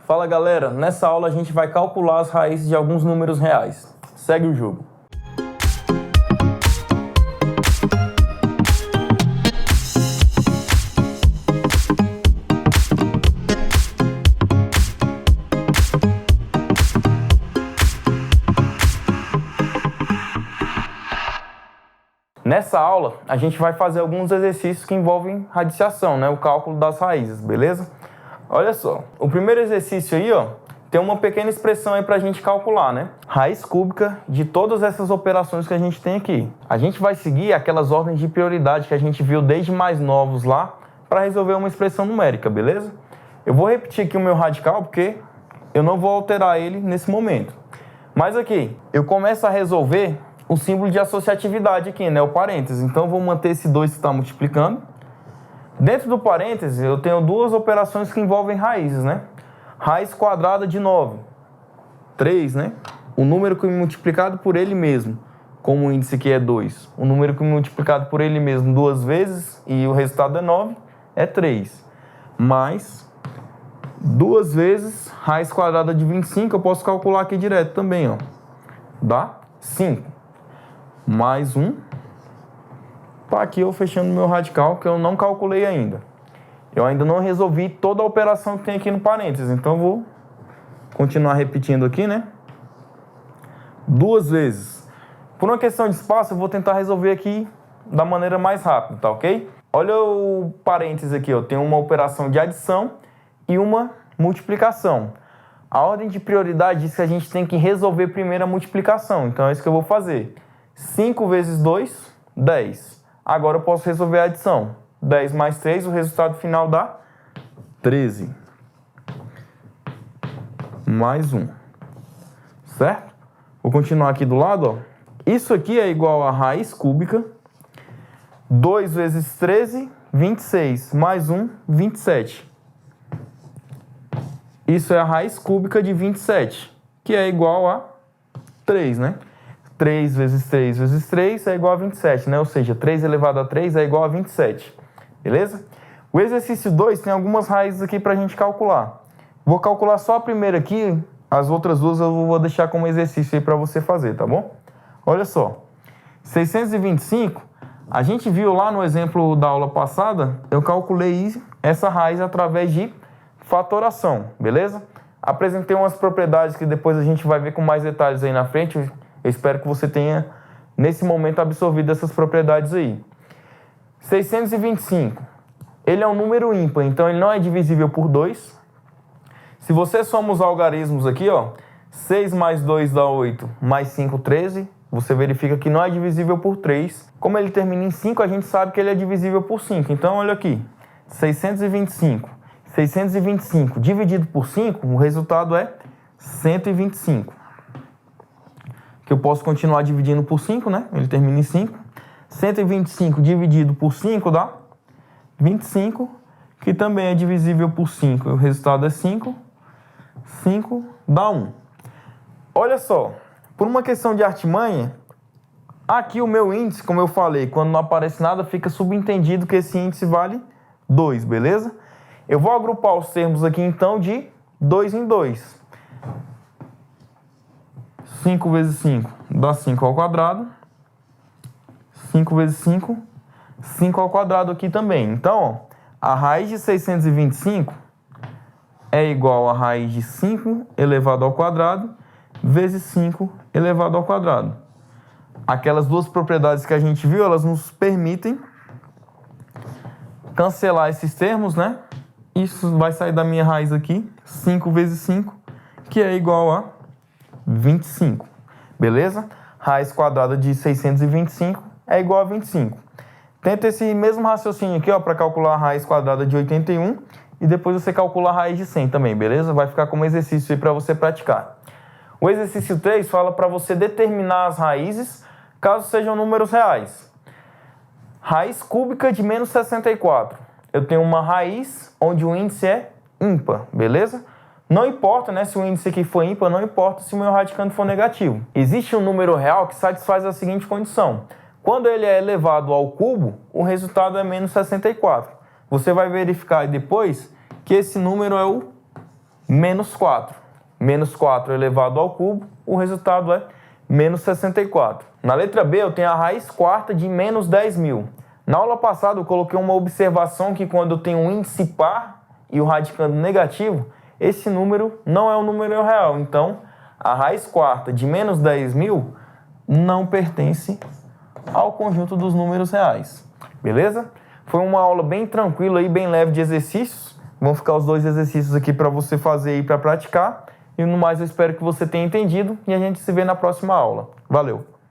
Fala galera, nessa aula a gente vai calcular as raízes de alguns números reais. Segue o jogo. Nessa aula a gente vai fazer alguns exercícios que envolvem radiciação, né? O cálculo das raízes, beleza? Olha só, o primeiro exercício aí, ó, tem uma pequena expressão aí pra gente calcular, né? Raiz cúbica de todas essas operações que a gente tem aqui. A gente vai seguir aquelas ordens de prioridade que a gente viu desde mais novos lá para resolver uma expressão numérica, beleza? Eu vou repetir aqui o meu radical porque eu não vou alterar ele nesse momento. Mas aqui, eu começo a resolver o símbolo de associatividade aqui, né? O parênteses. Então, eu vou manter esse 2 que está multiplicando. Dentro do parênteses, eu tenho duas operações que envolvem raízes, né? Raiz quadrada de 9. 3, né? O número que é multiplicado por ele mesmo, como o índice aqui é 2. O número que é multiplicado por ele mesmo duas vezes e o resultado é 9, é 3. Mais duas vezes raiz quadrada de 25, eu posso calcular aqui direto também, ó. Dá 5. Mais 1. Tá aqui eu fechando meu radical, que eu não calculei ainda. Eu ainda não resolvi toda a operação que tem aqui no parênteses, então eu vou continuar repetindo aqui, né? Duas vezes. Por uma questão de espaço, eu vou tentar resolver aqui da maneira mais rápida, tá ok? Olha o parênteses aqui, ó. Tem uma operação de adição e uma multiplicação. A ordem de prioridade diz que a gente tem que resolver primeiro a multiplicação, então é isso que eu vou fazer. 5 vezes 2, 10. Agora eu posso resolver a adição. 10 mais 3, o resultado final dá 13. Mais 1. Certo? Vou continuar aqui do lado, ó. Isso aqui é igual a raiz cúbica. 2 vezes 13, 26. Mais 1, 27. Isso é a raiz cúbica de 27, que é igual a 3, né? 3 vezes 3 vezes 3 é igual a 27, né? Ou seja, 3 elevado a 3 é igual a 27. Beleza? O exercício 2 tem algumas raízes aqui para a gente calcular. Vou calcular só a primeira aqui, as outras duas eu vou deixar como exercício aí para você fazer, tá bom? Olha só. 625, a gente viu lá no exemplo da aula passada, eu calculei essa raiz através de fatoração, beleza? Apresentei umas propriedades que depois a gente vai ver com mais detalhes aí na frente. Eu espero que você tenha, nesse momento, absorvido essas propriedades aí. 625. Ele é um número ímpar, então ele não é divisível por 2. Se você soma os algarismos aqui, ó, 6 mais 2 dá 8, mais 5, 13. Você verifica que não é divisível por 3. Como ele termina em 5, a gente sabe que ele é divisível por 5. Então, olha aqui. 625. 625 dividido por 5, o resultado é 125. Que eu posso continuar dividindo por 5, né? Ele termina em 5. 125 dividido por 5 dá 25, que também é divisível por 5. O resultado é 5. 5 dá 1. Olha só, por uma questão de artimanha, aqui o meu índice, como eu falei, quando não aparece nada, fica subentendido que esse índice vale 2, beleza? Eu vou agrupar os termos aqui, então, de 2 em 2. 5 vezes 5 dá 5 ao quadrado. 5 vezes 5, 5 ao quadrado aqui também. Então, ó, a raiz de 625 é igual a raiz de 5 elevado ao quadrado vezes 5 elevado ao quadrado. Aquelas duas propriedades que a gente viu, elas nos permitem cancelar esses termos, né? Isso vai sair da minha raiz aqui, 5 vezes 5, que é igual a 25, beleza? Raiz quadrada de 625 é igual a 25. Tenta esse mesmo raciocínio aqui, ó, para calcular a raiz quadrada de 81 e depois você calcula a raiz de 100 também, beleza? Vai ficar como exercício aí para você praticar. O exercício 3 fala para você determinar as raízes, caso sejam números reais. Raiz cúbica de menos 64. Eu tenho uma raiz onde o índice é ímpar, beleza? Não importa, né, se o índice aqui for ímpar, não importa se o meu radicando for negativo. Existe um número real que satisfaz a seguinte condição. Quando ele é elevado ao cubo, o resultado é menos 64. Você vai verificar depois que esse número é o menos 4. Menos 4 elevado ao cubo, o resultado é menos 64. Na letra B, eu tenho a raiz quarta de menos 10.000. Na aula passada, eu coloquei uma observação que quando eu tenho um índice par e o radicando negativo, esse número não é um número real. Então, a raiz quarta de menos 10.000 não pertence ao conjunto dos números reais. Beleza? Foi uma aula bem tranquila e bem leve de exercícios. Vão ficar os 2 exercícios aqui para você fazer e para praticar. E no mais, eu espero que você tenha entendido e a gente se vê na próxima aula. Valeu!